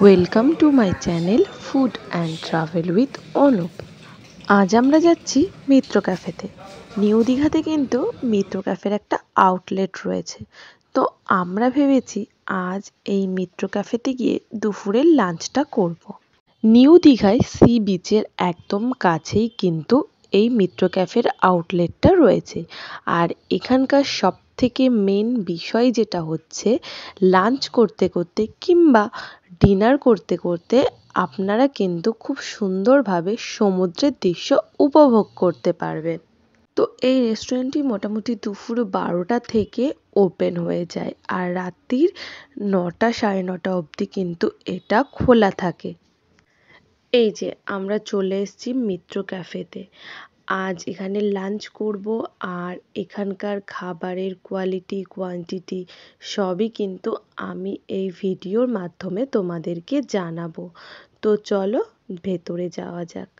Welcome to my channel food and travel with Anup. আজ আমরা যাচ্ছি মিত্র ক্যাফেতে। নিউ দীঘাতে কিন্তু মিত্র ক্যাফের একটা আউটলেট রয়েছে। তো আমরা ভেবেছি আজ এই মিত্র ক্যাফেতে গিয়ে দুপুরের লাঞ্চটা করব। নিউ দীঘায় সি বিচের একদম কাছেই কিন্তু এই মিত্র ক্যাফের আউটলেটটা রয়েছে। আর এখানকার সবথেকে মেন বিষয় যেটা হচ্ছে, লাঞ্চ করতে করতে কিংবা ডিনার করতে করতে আপনারা কিন্তু খুব সুন্দরভাবে সমুদ্রের দৃশ্য উপভোগ করতে পারবেন। তো এই রেস্টুরেন্টটি মোটামুটি দুপুর 12টা থেকে ওপেন হয়ে যায়, আর রাত্রির 9টা সাড়ে 9টা অবধি কিন্তু এটা খোলা থাকে। এই যে আমরা চলে এসেছি মিত্র ক্যাফেতে। আজ এখানে লাঞ্চ করব, আর এখানকার খাবারের কোয়ালিটি কোয়ান্টিটি সবই কিন্তু আমি এই ভিডিওর মাধ্যমে তোমাদেরকে জানাবো। তো চলো ভেতরে যাওয়া যাক।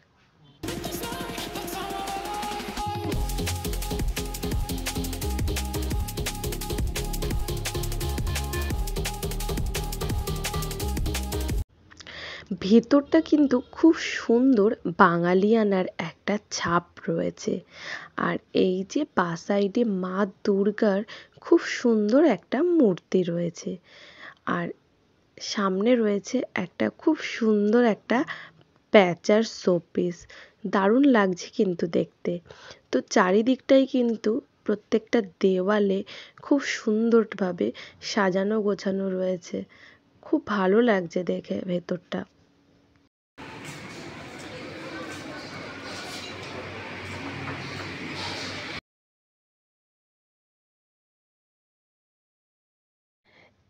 ভেতরটা কিন্তু খুব সুন্দর বাঙালিয়ানার একটা ছাপ রয়েছে। আর এই যে বাঁ সাইডে মা দুর্গার খুব সুন্দর একটা মূর্তি রয়েছে। আর সামনে রয়েছে একটা খুব সুন্দর একটা প্যাঁচার শোপিস। দারুণ লাগছে কিন্তু দেখতে। তো চারিদিকটাই কিন্তু প্রত্যেকটা দেওয়ালে খুব সুন্দরভাবে সাজানো গোছানো রয়েছে। খুব ভালো লাগছে দেখে ভেতরটা।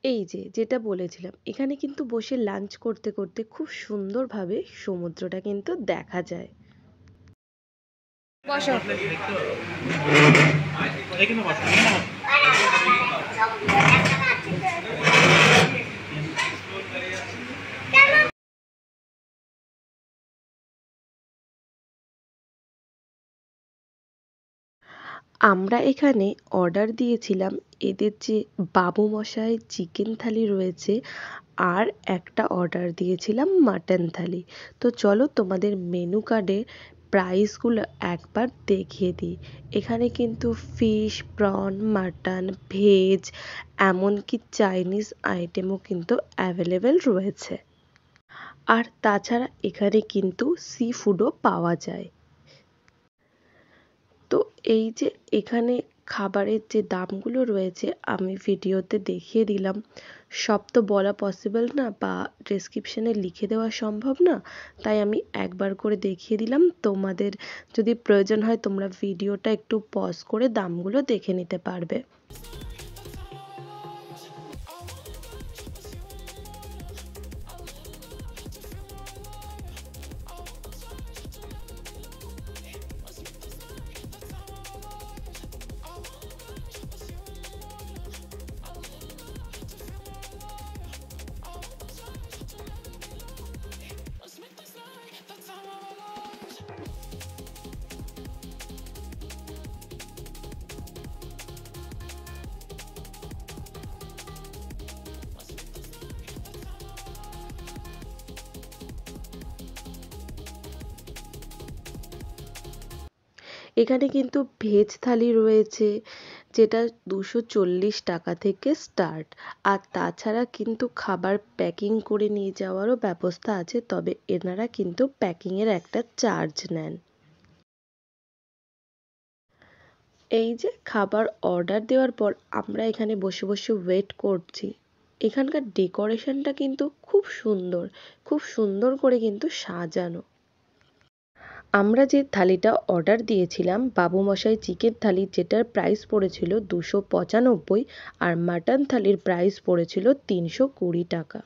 এই যে যেটা বলেছিলাম, এখানে কিন্তু বসে লাঞ্চ করতে করতে খুব সুন্দরভাবে সমুদ্রটা কিন্তু দেখা যায়। বসো। আমরা এখানে অর্ডার দিয়েছিলাম এদের যে বাবু মশাই চিকেন থালি রয়েছে, আর একটা অর্ডার দিয়েছিলাম মাটন থালি। তো চলো তোমাদের মেনু কার্ডে প্রাইসগুলো একবার দেখিয়ে দিই। এখানে কিন্তু ফিশ, প্রন, মাটন, ভেজ, এমনকি চাইনিজ আইটেমও কিন্তু অ্যাভেলেবেল রয়েছে। আর তাছাড়া এখানে কিন্তু সি ফুডও পাওয়া যায়। তো এই যে এখানে খাবারের যে দামগুলো রয়েছে আমি ভিডিওতে দেখিয়ে দিলাম। সব তো বলা পসিবল না বা ডেসক্রিপশনে লিখে দেওয়া সম্ভব না, তাই আমি একবার করে দেখিয়ে দিলাম। তোমাদের যদি প্রয়োজন হয় তোমরা ভিডিওটা একটু পজ করে দামগুলো দেখে নিতে পারবে। এখানে কিন্তু ভেজ থালি রয়েছে, যেটা 240 টাকা থেকে স্টার্ট। আর তাছাড়া কিন্তু খাবার প্যাকিং করে নিয়ে যাওয়ারও ব্যবস্থা আছে, তবে এনারা কিন্তু প্যাকিংয়ের একটা চার্জ নেন। এই যে খাবার অর্ডার দেওয়ার পর আমরা এখানে বসে বসে ওয়েট করছি। এখানকার ডেকোরেশনটা কিন্তু খুব সুন্দর, খুব সুন্দর করে কিন্তু সাজানো। আমরা যে থালিটা অর্ডার দিয়েছিলাম বাবু মশাই চিকেন থালি, যেটার প্রাইস পড়েছিল 295, আর মাটন থালির প্রাইস পড়েছিল 320 টাকা।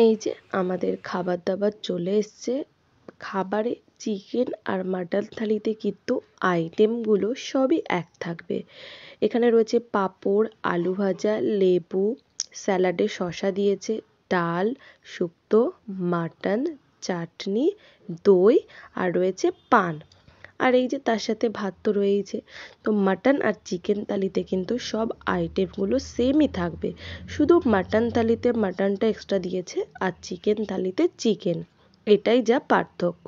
এই যে আমাদের খাবার দাবার চলে এসছে। খাবারে চিকেন আর মাটন থালিতে কিন্তু আইটেমগুলো সবই এক থাকবে। এখানে রয়েছে পাঁপড়, আলু ভাজা, লেবু, স্যালাডে শসা দিয়েছে, ডাল, শুক্তো, মাটন, চাটনি, দই, আর রয়েছে পান। আর এই যে তার সাথে ভাত তো রয়েইছে। তো মাটন আর চিকেন থালিতে কিন্তু সব আইটেমগুলো সেমই থাকবে, শুধু মাটন থালিতে মাটনটা এক্সট্রা দিয়েছে আর চিকেন থালিতে চিকেন, এটাই যা পার্থক্য।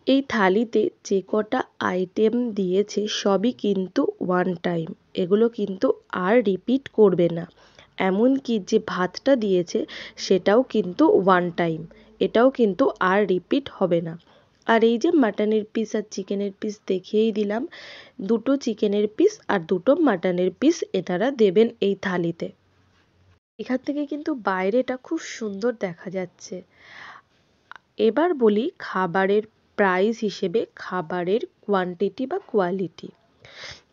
এই থালিতে যে কটা আইটেম দিয়েছে সবই কিন্তু ওয়ান টাইম, এগুলো কিন্তু আর রিপিট করবে না। এমনকি যে ভাতটা দিয়েছে সেটাও কিন্তু ওয়ান টাইম, এটাও কিন্তু আর রিপিট হবে না। আর এই যে মাটনের পিস আর চিকেনের পিস দেখিয়েই দিলাম, দুটো চিকেনের পিস আর দুটো মাটনের পিস এনারা দেবেন এই থালিতে। এখান থেকে কিন্তু বাইরেটা খুব সুন্দর দেখা যাচ্ছে। এবার বলি খাবারের প্রাইস হিসেবে খাবারের কোয়ান্টিটি বা কোয়ালিটি।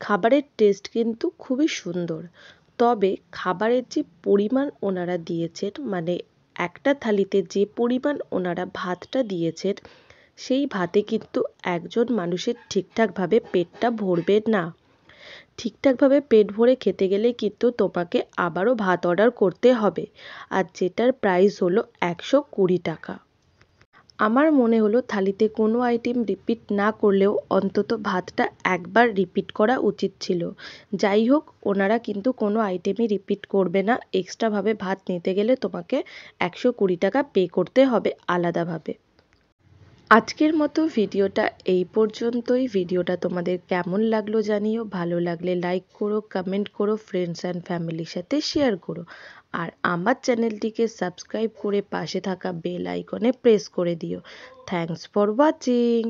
খাবারের টেস্ট কিন্তু খুবই সুন্দর, তবে খাবারের যে পরিমাণ ওনারা দিয়েছেন, মানে একটা থালিতে যে পরিমাণ ওনারা ভাতটা দিয়েছেন, সেই ভাতে কিন্তু একজন মানুষের ঠিকঠাকভাবে পেটটা ভরবে না। ঠিকঠাকভাবে পেট ভরে খেতে গেলে কিন্তু তোমাকে আবারও ভাত অর্ডার করতে হবে, আর যেটার প্রাইস হলো 120 টাকা। আমার মনে হলো থালিতে কোনো আইটেম রিপিট না করলেও অন্তত ভাতটা একবার রিপিট করা উচিত ছিল। যাই হোক, ওনারা কিন্তু কোনো আইটেমই রিপিট করবে না, এক্সট্রাভাবে ভাত নিতে গেলে তোমাকে 120 টাকা পে করতে হবে আলাদাভাবে। আজকের মতো ভিডিওটা এই পর্যন্তই। ভিডিওটা তোমাদের কেমন লাগলো জানিও, ভালো লাগলে লাইক করো, কমেন্ট করো, ফ্রেন্ডস অ্যান্ড ফ্যামিলির সাথে শেয়ার করো। আর আমার চ্যানেলটিকে সাবস্ক্রাইব করে পাশে থাকা বেল আইকনে প্রেস করে দিও। Thanks for watching.